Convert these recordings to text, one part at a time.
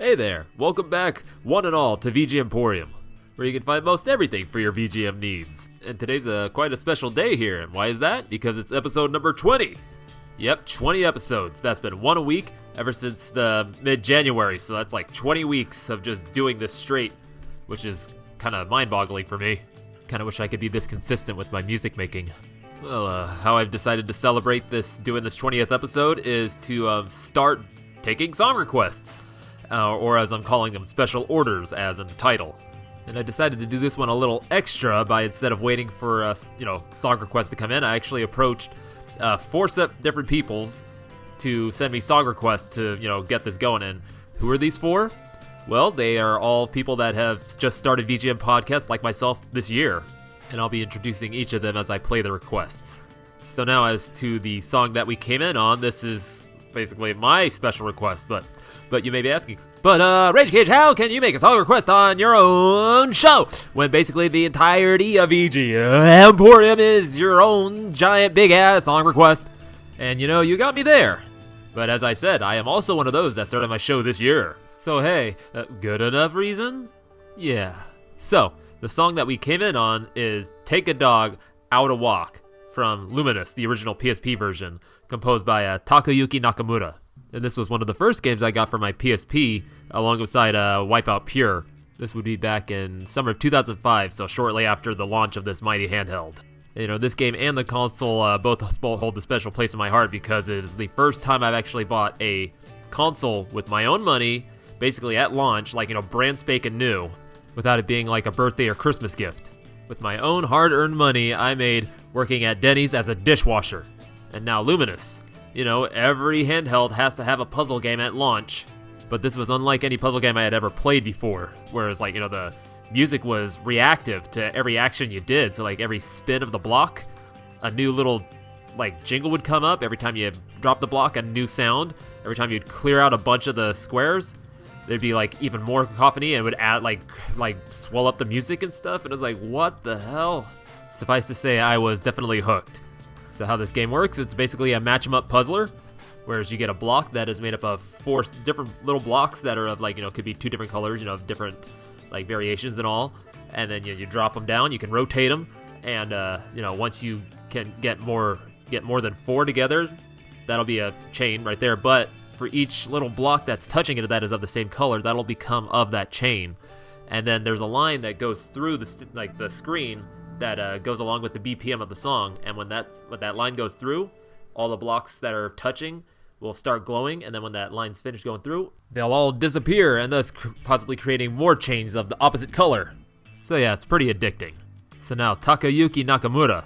Hey there, welcome back, one and all, to VGMporium, where you can find most everything for your VGM needs. And today's quite a special day here, and why is that? Because it's episode number 20. Yep, 20 episodes. That's been one a week ever since the mid-January, so that's like 20 weeks of just doing this straight, which is kind of mind-boggling for me. Kind of wish I could be this consistent with my music making. Well, how I've decided to celebrate doing this 20th episode is to start taking song requests. Or as I'm calling them, special orders, as in the title. And I decided to do this one a little extra by, instead of waiting for song requests to come in, I actually approached 4 different peoples to send me song requests to get this going. And who are these 4? Well, they are all people that have just started VGM podcasts like myself this year, and I'll be introducing each of them as I play the requests. So now, as to the song that we came in on, this is basically my special request, but you may be asking, Rage Cage, how can you make a song request on your own show when basically the entirety of VGMporium is your own giant big ass song request? And you got me there. But as I said, I am also one of those that started my show this year. So hey, good enough reason? Yeah. So, the song that we came in on is Take a Dog Out a Walk from Lumines, the original PSP version, composed by Takayuki Nakamura. And this was one of the first games I got for my PSP alongside Wipeout Pure. This would be back in summer of 2005, so shortly after the launch of this mighty handheld. This game and the console both hold a special place in my heart because it is the first time I've actually bought a console with my own money, basically at launch, brand spanking new, without it being like a birthday or Christmas gift. With my own hard-earned money I made working at Denny's as a dishwasher. And now Lumines. Every handheld has to have a puzzle game at launch, but this was unlike any puzzle game I had ever played before, whereas the music was reactive to every action you did, so every spin of the block, a new little jingle would come up. Every time you drop the block, a new sound. Every time you'd clear out a bunch of the squares, there'd be even more cacophony, and it would add swell up the music and stuff, and it was what the hell? Suffice to say, I was definitely hooked. So how this game works, it's basically a match 'em up puzzler, whereas you get a block that is made up of 4 different little blocks that are of could be 2 different colors, different variations and all, and then you drop them down. You can rotate them, and once you can get more than 4 together, that'll be a chain right there. But for each little block that's touching it that is of the same color, that'll become of that chain. And then there's a line that goes through the screen that goes along with the BPM of the song, and when that line goes through, all the blocks that are touching will start glowing, and then when that line's finished going through, they'll all disappear, and thus possibly creating more chains of the opposite color. So yeah, it's pretty addicting. So now, Takayuki Nakamura.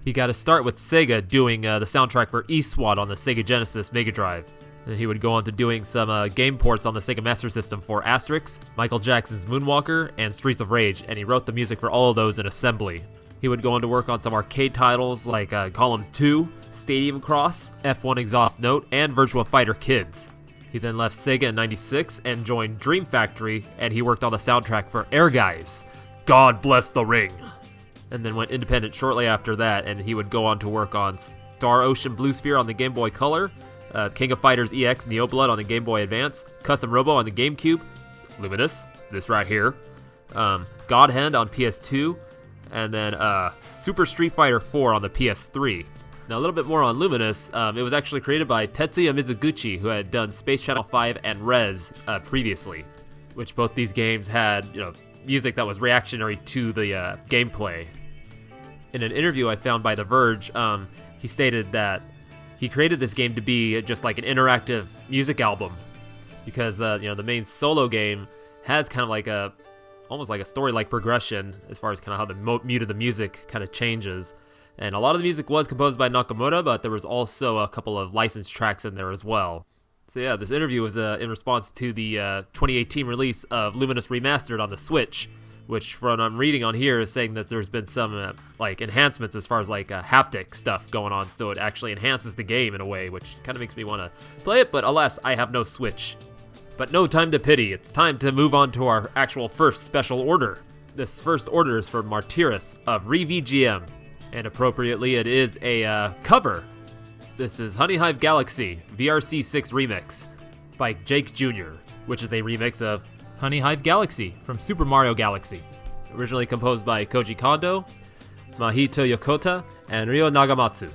He got to start with Sega doing the soundtrack for eSWAT on the Sega Genesis Mega Drive. And he would go on to doing some game ports on the Sega Master System for Asterix, Michael Jackson's Moonwalker, and Streets of Rage, and he wrote the music for all of those in assembly. He would go on to work on some arcade titles like Columns 2, Stadium Cross, F1 Exhaust Note, and Virtua Fighter Kids. He then left Sega in '96 and joined Dream Factory, and he worked on the soundtrack for Air Guys, God Bless the Ring. And then went independent shortly after that, and he would go on to work on Star Ocean Blue Sphere on the Game Boy Color, King of Fighters EX Neo Blood on the Game Boy Advance, Custom Robo on the GameCube, Lumines, this right here, God Hand on PS2, and then Super Street Fighter 4 on the PS3. Now a little bit more on Lumines. It was actually created by Tetsuya Mizuguchi, who had done Space Channel 5 and Rez previously, which both these games had music that was reactionary to the gameplay. In an interview I found by The Verge, he stated that he created this game to be just like an interactive music album, because the main solo game has kind of almost like a story-like progression as far as kind of how the mood of the music kind of changes. And a lot of the music was composed by Nakamura, but there was also a couple of licensed tracks in there as well. So yeah, this interview was in response to the 2018 release of Lumines Remastered on the Switch, which from what I'm reading on here is saying that there's been some enhancements as far as haptic stuff going on, so it actually enhances the game in a way, which kind of makes me want to play it, but alas, I have no Switch. But no time to pity, it's time to move on to our actual first special order. This first order is for Martyris of ReVGM, and appropriately it is a cover. This is Honey Hive Galaxy VRC6 Remix by Jake Jr. which is a remix of Honey Hive Galaxy from Super Mario Galaxy. Originally composed by Koji Kondo, Mahito Yokota, and Ryo Nakamatsu.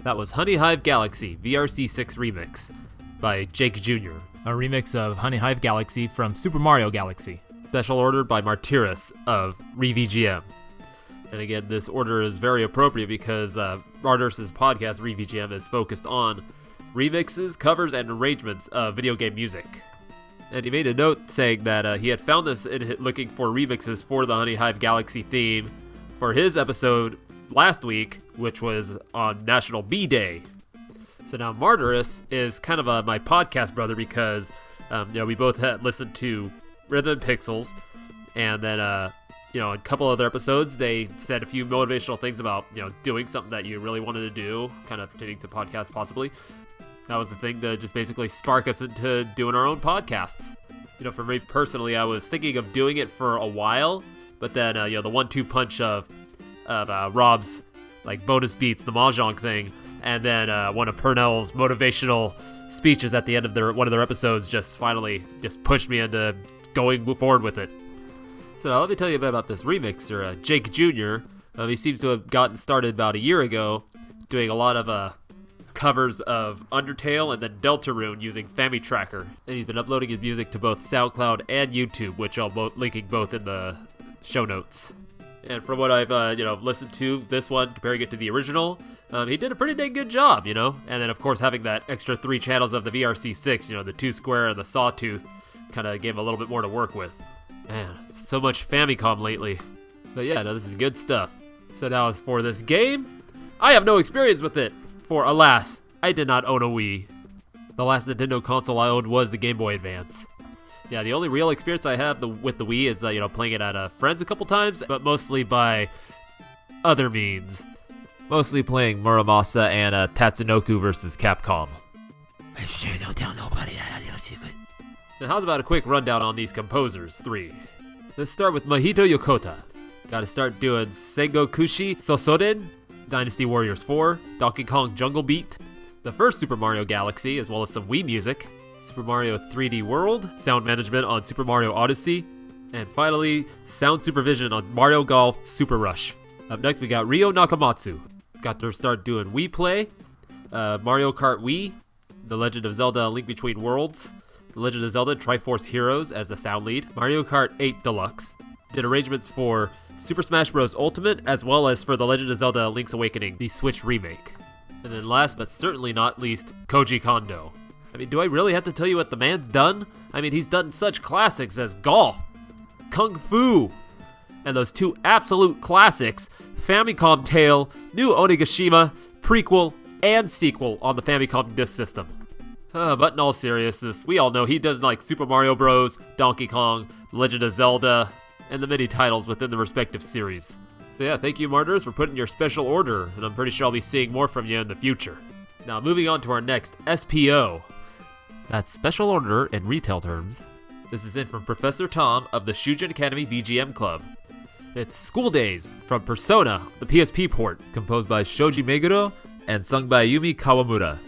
That was Honey Hive Galaxy VRC6 Remix by Jake Jr., a remix of Honey Hive Galaxy from Super Mario Galaxy. Special ordered by Martyris of ReVGM. And again, this order is very appropriate because Martyris' podcast, ReVGM, is focused on remixes, covers, and arrangements of video game music. And he made a note saying that he had found this in looking for remixes for the Honey Hive Galaxy theme for his episode last week, which was on National Bee Day. So now Martyris is kind of my podcast brother because we both had listened to Rhythm and Pixels, and then in a couple other episodes they said a few motivational things about doing something that you really wanted to do, kind of pertaining to podcasts possibly. That was the thing to just basically spark us into doing our own podcasts. For me personally, I was thinking of doing it for a while, but then the 1-2 punch of Rob's bonus beats, the Mahjong thing, and then one of Purnell's motivational speeches at the end of one of their episodes just finally pushed me into going forward with it. So now let me tell you a bit about this remixer, Jake Jr. He seems to have gotten started about a year ago, doing a lot of covers of Undertale and then Deltarune using FamiTracker, and he's been uploading his music to both SoundCloud and YouTube, which I'll linking both in the show notes. And from what I've listened to this one, comparing it to the original, he did a pretty dang good job, And then of course having that extra 3 channels of the VRC6, the 2 square and the sawtooth, kind of gave him a little bit more to work with. Man, so much Famicom lately. But yeah, no, this is good stuff. So now as for this game, I have no experience with it, for alas, I did not own a Wii. The last Nintendo console I owned was the Game Boy Advance. Yeah, the only real experience I have with the Wii is, playing it at friends a couple times, but mostly by other means. Mostly playing Muramasa and Tatsunoko versus Capcom. I sure don't tell nobody that little secret. Now how's about a quick rundown on these composers, 3. Let's start with Mahito Yokota. Gotta start doing Sengokushi Sosoden, Dynasty Warriors 4, Donkey Kong Jungle Beat, the first Super Mario Galaxy, as well as some Wii music, Super Mario 3D World, sound management on Super Mario Odyssey, and finally, sound supervision on Mario Golf Super Rush. Up next, we got Ryo Nakamatsu. Got to start doing Wii Play, Mario Kart Wii, The Legend of Zelda: A Link Between Worlds, The Legend of Zelda: Triforce Heroes as the sound lead, Mario Kart 8 Deluxe. Did arrangements for Super Smash Bros. Ultimate, as well as for The Legend of Zelda: Link's Awakening, the Switch remake. And then last but certainly not least, Koji Kondo. I mean, do I really have to tell you what the man's done? I mean, he's done such classics as Golf, Kung Fu, and those 2 absolute classics, Famicom Tale, New Onigashima, prequel, and sequel on the Famicom Disk System. But in all seriousness, we all know he does like Super Mario Bros., Donkey Kong, Legend of Zelda, and the many titles within the respective series. So yeah, thank you Martyrs for putting your special order, and I'm pretty sure I'll be seeing more from you in the future. Now moving on to our next SPO. That's special order in retail terms. This is in from Professor Tom of the Shujin Academy VGM Club. It's School Days from Persona, the PSP port, composed by Shoji Meguro and sung by Yumi Kawamura.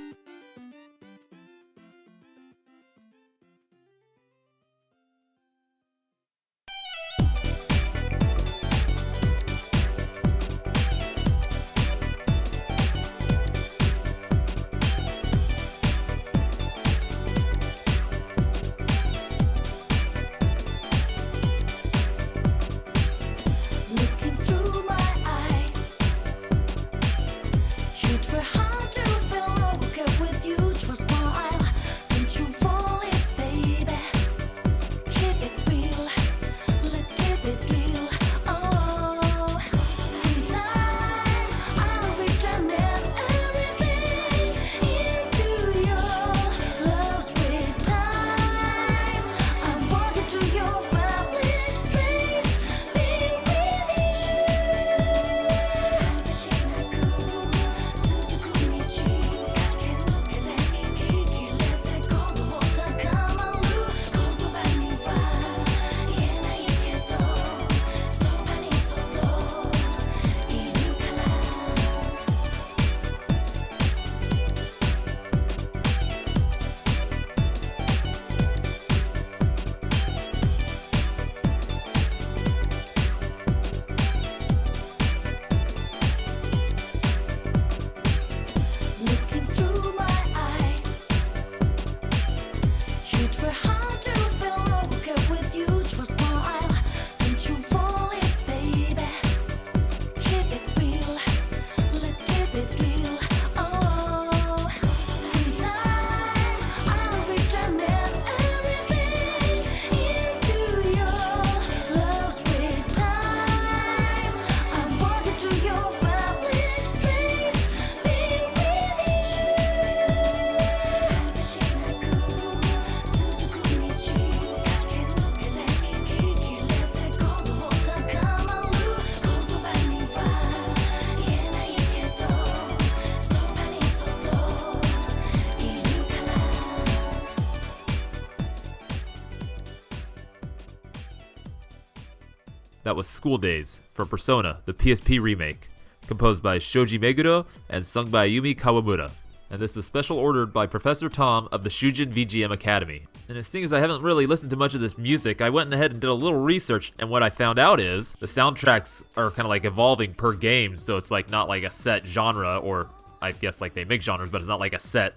That was School Days from Persona, the PSP remake, composed by Shoji Meguro and sung by Yumi Kawamura. And this was special ordered by Professor Tom of the Shujin VGM Academy. And as seeing as I haven't really listened to much of this music, I went ahead and did a little research, and what I found out is the soundtracks are kind of like evolving per game, so it's like not like a set genre, or I guess like they make genres, but it's not like a set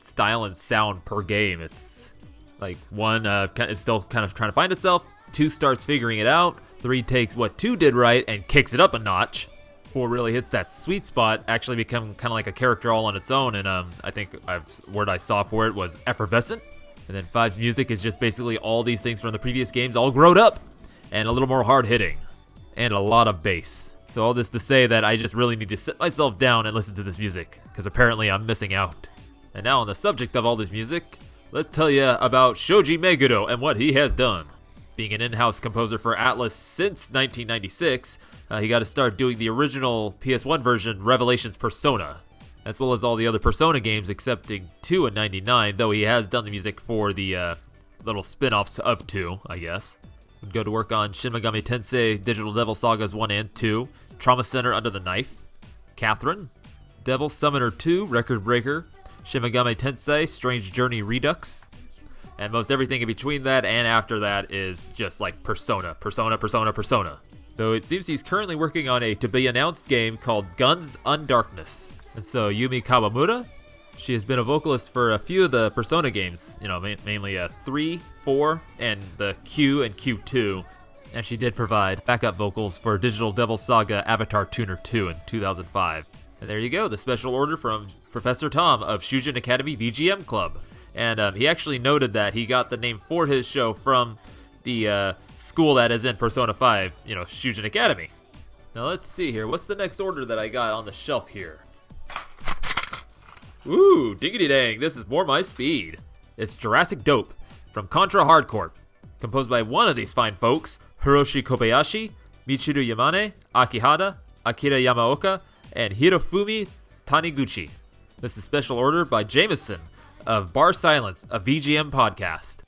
style and sound per game. It's like 1 is still kind of trying to find itself, 2 starts figuring it out, 3 takes what 2 did right and kicks it up a notch, 4 really hits that sweet spot, actually become kind of like a character all on its own, and I think word I saw for it was effervescent. And then 5's music is just basically all these things from the previous games all grown up and a little more hard hitting and a lot of bass. So all this to say that I just really need to sit myself down and listen to this music, because apparently I'm missing out. And now on the subject of all this music, let's tell you about Shoji Meguro and what he has done. Being an in-house composer for Atlus since 1996, he got to start doing the original PS1 version, Revelations Persona, as well as all the other Persona games excepting 2 in '99, though he has done the music for the little spin-offs of 2, I guess. Would go to work on Shin Megami Tensei Digital Devil Sagas 1 and 2, Trauma Center Under the Knife, Catherine, Devil Summoner 2, Record Breaker, Shin Megami Tensei Strange Journey Redux, and most everything in between that and after that is just like Persona. Though it seems he's currently working on a to-be-announced game called Guns Undarkness. And so Yumi Kawamura, she has been a vocalist for a few of the Persona games, mainly 3, 4, and the Q and Q2. And she did provide backup vocals for Digital Devil Saga Avatar Tuner 2 in 2005. And there you go, the special order from Professor Tom of Shujin Academy VGM Club. And he actually noted that he got the name for his show from the school that is in Persona 5, Shujin Academy. Now let's see here, what's the next order that I got on the shelf here? Ooh, diggity dang, this is more my speed. It's Jurassic Dope from Contra Hardcore, composed by one of these fine folks, Hiroshi Kobayashi, Michiru Yamane, Akihata, Akira Yamaoka, and Hirofumi Taniguchi. This is special order by Jameson of Bar Silence, a VGM podcast.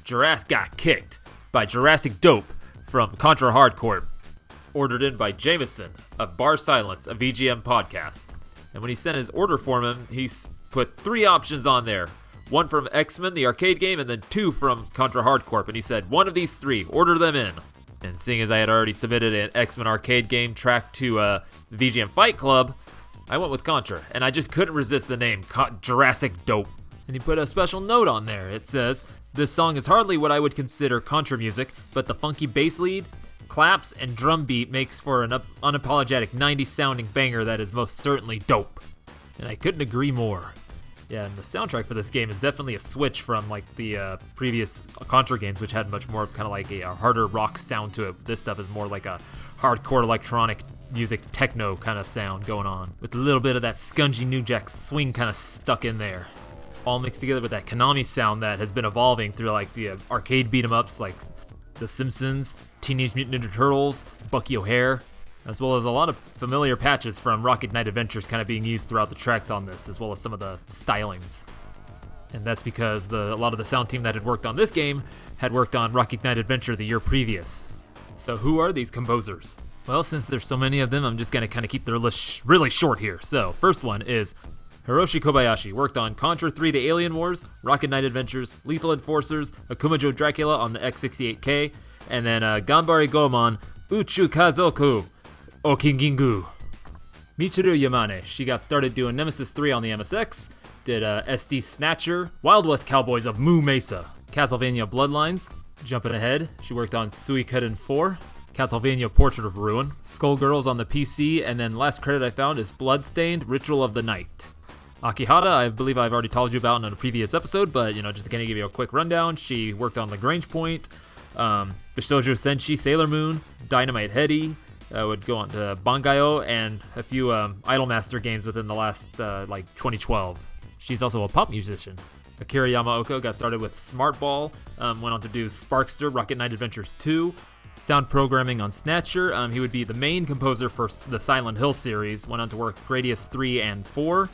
Jurassic got kicked by Jurassic Dope from Contra Hardcore, ordered in by Jameson of Bar Silence, a VGM podcast. And when he sent his order form, he put 3 options on there. 1 from X-Men, the arcade game, and then 2 from Contra Hardcore. And he said, one of these 3, order them in. And seeing as I had already submitted an X-Men arcade game track to the VGM Fight Club, I went with Contra. And I just couldn't resist the name, Jurassic Dope. And he put a special note on there. It says, this song is hardly what I would consider Contra music, but the funky bass lead, claps and drum beat makes for an unapologetic 90s sounding banger that is most certainly dope. And I couldn't agree more. Yeah, and the soundtrack for this game is definitely a switch from like the previous Contra games, which had much more of kind of like a harder rock sound to it. This stuff is more like a hardcore electronic music techno kind of sound going on, with a little bit of that scungy New Jack swing kind of stuck in there, all mixed together with that Konami sound that has been evolving through like the arcade beat 'em ups like The Simpsons, Teenage Mutant Ninja Turtles, Bucky O'Hare, as well as a lot of familiar patches from Rocket Knight Adventures kind of being used throughout the tracks on this, as well as some of the stylings. And that's because a lot of the sound team that had worked on this game had worked on Rocket Knight Adventure the year previous. So who are these composers? Well, since there's so many of them, I'm just going to kind of keep their list really short here. So, first one is Hiroshi Kobayashi, worked on Contra 3 The Alien Wars, Rocket Knight Adventures, Lethal Enforcers, Akumajo Dracula on the X68K, and then Ganbare Goemon, Uchu Kazoku, Okingingu. Michiru Yamane, she got started doing Nemesis 3 on the MSX, did SD Snatcher, Wild West Cowboys of Moo Mesa, Castlevania Bloodlines. Jumping ahead, she worked on Suikoden 4, Castlevania Portrait of Ruin, Skullgirls on the PC, and then last credit I found is Bloodstained Ritual of the Night. Akihata, I believe I've already told you about in a previous episode, but just to kind of give you a quick rundown, she worked on Lagrange Point, Bishoujo Senshi, Sailor Moon, Dynamite Heady, would go on to Bangayo, and a few Idolmaster games within the last 2012. She's also a pop musician. Akira Yamaoka got started with Smart Ball, went on to do Sparkster, Rocket Knight Adventures 2, sound programming on Snatcher. He would be the main composer for the Silent Hill series, went on to work Gradius 3 and 4.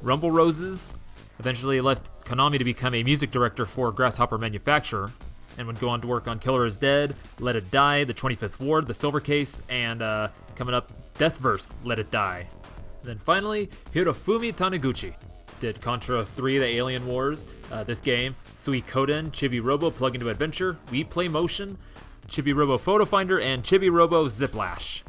Rumble Roses, eventually left Konami to become a music director for Grasshopper Manufacturer, and would go on to work on Killer is Dead, Let It Die, The 25th Ward, The Silver Case, and coming up, Deathverse, Let It Die. And then finally, Hirofumi Taniguchi did Contra 3 The Alien Wars, this game, Suikoden, Chibi Robo Plug into Adventure, We Play Motion, Chibi Robo Photo Finder, and Chibi Robo Ziplash.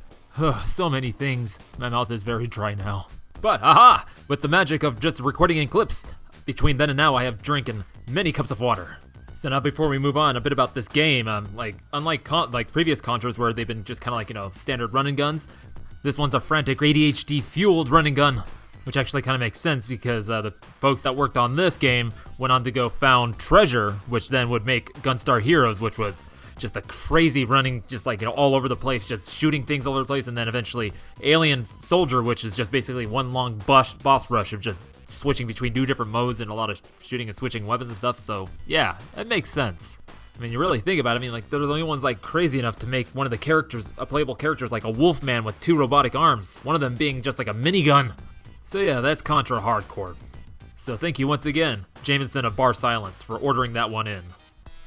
So many things. My mouth is very dry now. But, haha! With the magic of just recording in clips, between then and now I have drinking many cups of water. So now before we move on, a bit about this game, unlike previous Contras where they've been just kind of standard run and guns, this one's a frantic ADHD-fueled run and gun, which actually kind of makes sense because the folks that worked on this game went on to go found Treasure, which then would make Gunstar Heroes, which was just a crazy running, just all over the place, just shooting things all over the place, and then eventually Alien Soldier, which is just basically one long boss rush of just switching between 2 different modes and a lot of shooting and switching weapons and stuff. So yeah, it makes sense. I mean, you really think about it, they're the only ones crazy enough to make one of the characters, a playable character, like a Wolfman with 2 robotic arms, one of them being just like a minigun. So yeah, that's Contra hardcore. So thank you once again, Jamison of Bar Silence, for ordering that one in.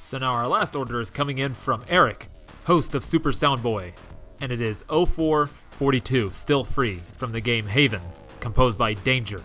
So now our last order is coming in from Eric, host of Super Soundboy, and it is 0442, still free, from the game Haven, composed by Danger.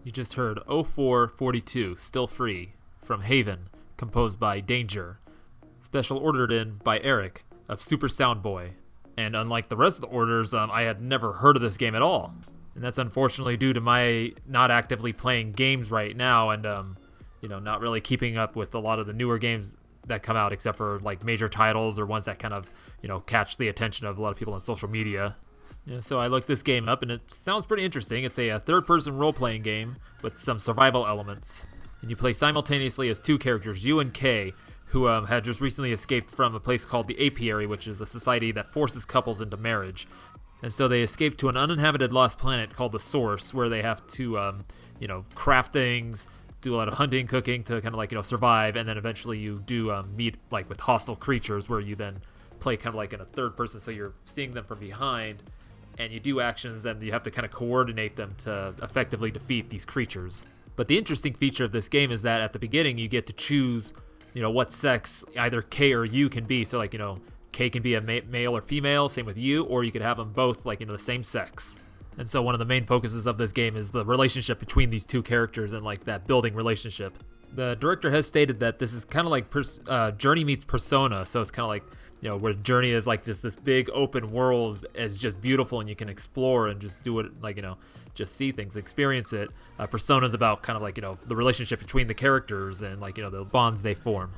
You just heard 0442, Still Free, from Haven, composed by Danger. Special ordered in by Eric of Super Sound Boy. And unlike the rest of the orders, I had never heard of this game at all. And that's unfortunately due to my not actively playing games right now and, not really keeping up with a lot of the newer games that come out, except for like major titles or ones that kind of, catch the attention of a lot of people on social media. So I looked this game up, and it sounds pretty interesting. It's a third-person role-playing game with some survival elements. And you play simultaneously as two characters, you and Kay, who had just recently escaped from a place called the Apiary, which is a society that forces couples into marriage. And so they escaped to an uninhabited lost planet called the Source, where they have to, craft things, do a lot of hunting, cooking to kind of survive, and then eventually you do meet like with hostile creatures, where you then play kind of like in a third person, so you're seeing them from behind. And you do actions, and you have to kind of coordinate them to effectively defeat these creatures. But the interesting feature of this game is that at the beginning, you get to choose, what sex either K or you can be. So, K can be a male or female, same with you, or you could have them both, the same sex. And so one of the main focuses of this game is the relationship between these two characters and, that building relationship. The director has stated that this is kind of like Journey meets Persona, so it's kind of like, where Journey is like just this big open world is just beautiful and you can explore and just do it, just see things, experience it. Persona's about kind of the relationship between the characters and the bonds they form.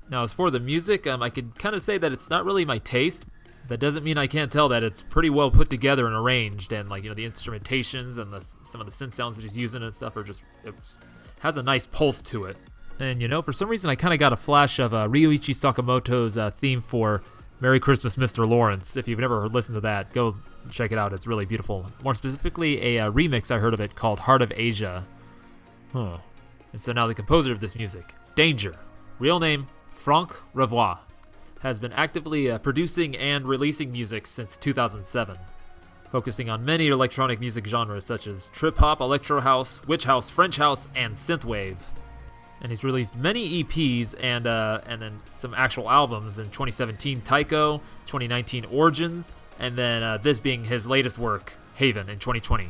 Now, as for the music, I could kind of say that it's not really my taste. That doesn't mean I can't tell that it's pretty well put together and arranged, and the instrumentations and some of the synth sounds that he's using and stuff are just, it has a nice pulse to it. And for some reason I kind of got a flash of Ryuichi Sakamoto's theme for Merry Christmas, Mr. Lawrence. If you've never listened to that, go check it out. It's really beautiful. More specifically, a remix I heard of it called Heart of Asia. And so now the composer of this music, Danger, real name Franck Revoix, has been actively producing and releasing music since 2007, focusing on many electronic music genres such as trip-hop, electro house, witch house, French house, and synthwave. And he's released many EPs and then some actual albums in 2017, Taiko, 2019, Origins, and then this being his latest work, Haven, in 2020.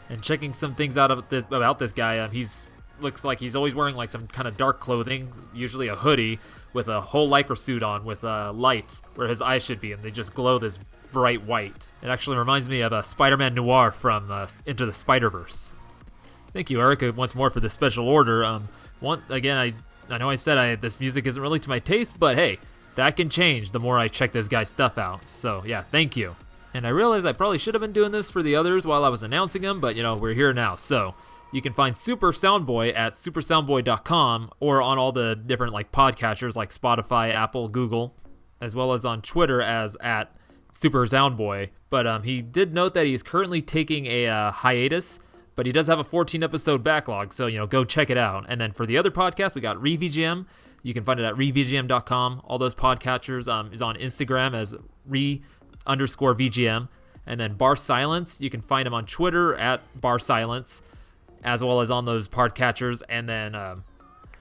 And checking some things out about this guy, looks like he's always wearing some kind of dark clothing, usually a hoodie, with a whole lycra suit on with lights where his eyes should be, and they just glow this bright white. It actually reminds me of Spider-Man Noir from Into the Spider-Verse. Thank you, Erica, once more for this special order. I know I said this music isn't really to my taste, but hey, that can change the more I check this guy's stuff out. So yeah, thank you. And I realize I probably should have been doing this for the others while I was announcing them, but we're here now. So you can find Super Soundboy at supersoundboy.com or on all the different podcatchers like Spotify, Apple, Google, as well as on Twitter as at Super Soundboy. But he did note that he's currently taking a hiatus, but he does have a 14-episode backlog, so, go check it out. And then for the other podcasts, we got ReVGM. You can find it at revgm.com. All those podcatchers is on Instagram as re_VGM. And then Bar Silence, you can find him on Twitter at Bar Silence, as well as on those podcatchers. And then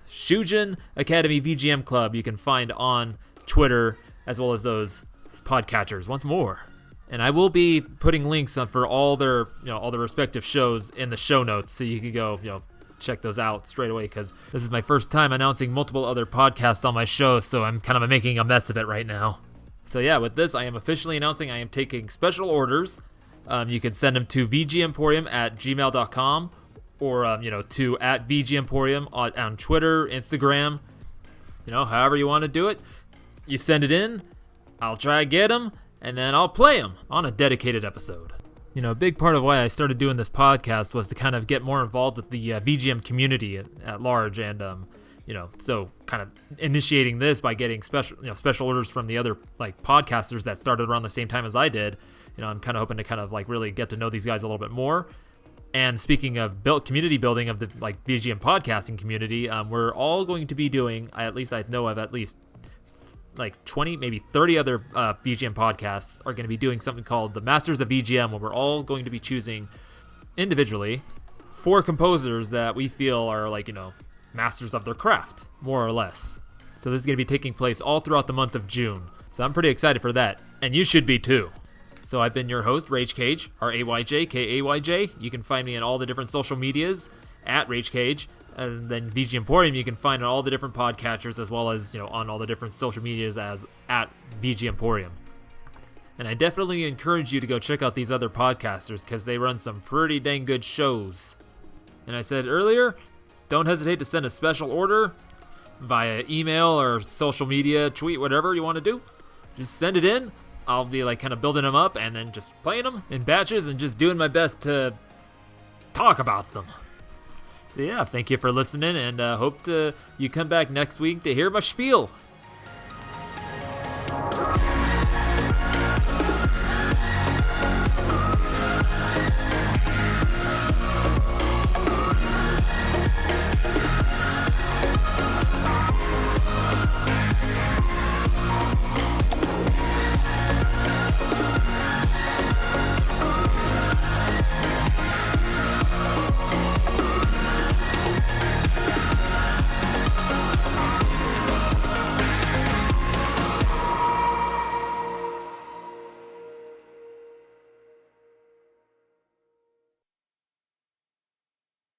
Shujin Academy VGM Club, you can find on Twitter, as well as those podcatchers. Once more. And I will be putting links for all their, all the respective shows in the show notes, so you can go, check those out straight away, because this is my first time announcing multiple other podcasts on my show, so I'm kind of making a mess of it right now. So yeah, with this, I am officially announcing I am taking special orders. You can send them to VGMporium at gmail.com or, to at VGMporium on Twitter, Instagram, however you want to do it. You send it in, I'll try to get them, and then I'll play them on a dedicated episode. A big part of why I started doing this podcast was to kind of get more involved with the VGM community at large, and so kind of initiating this by getting special orders from the other podcasters that started around the same time as I did. I'm kind of hoping to kind of really get to know these guys a little bit more. And speaking of community building of the VGM podcasting community, we're all going to be doing, at least I know of at least 20, maybe 30 other VGM podcasts are going to be doing something called the Masters of VGM, where we're all going to be choosing individually 4 composers that we feel are masters of their craft, more or less. So this is going to be taking place all throughout the month of June. So I'm pretty excited for that, and you should be too. So I've been your host, Rage Cage, RAYJ, KAYJ. You can find me on all the different social medias at RageCage. And then VGMporium you can find on all the different podcatchers, as well as, on all the different social medias as at VGMporium. And I definitely encourage you to go check out these other podcasters, because they run some pretty dang good shows. And I said earlier, don't hesitate to send a special order via email or social media, tweet, whatever you want to do. Just send it in. I'll be kind of building them up and then just playing them in batches and just doing my best to talk about them. So yeah, thank you for listening, and hope you come back next week to hear my spiel.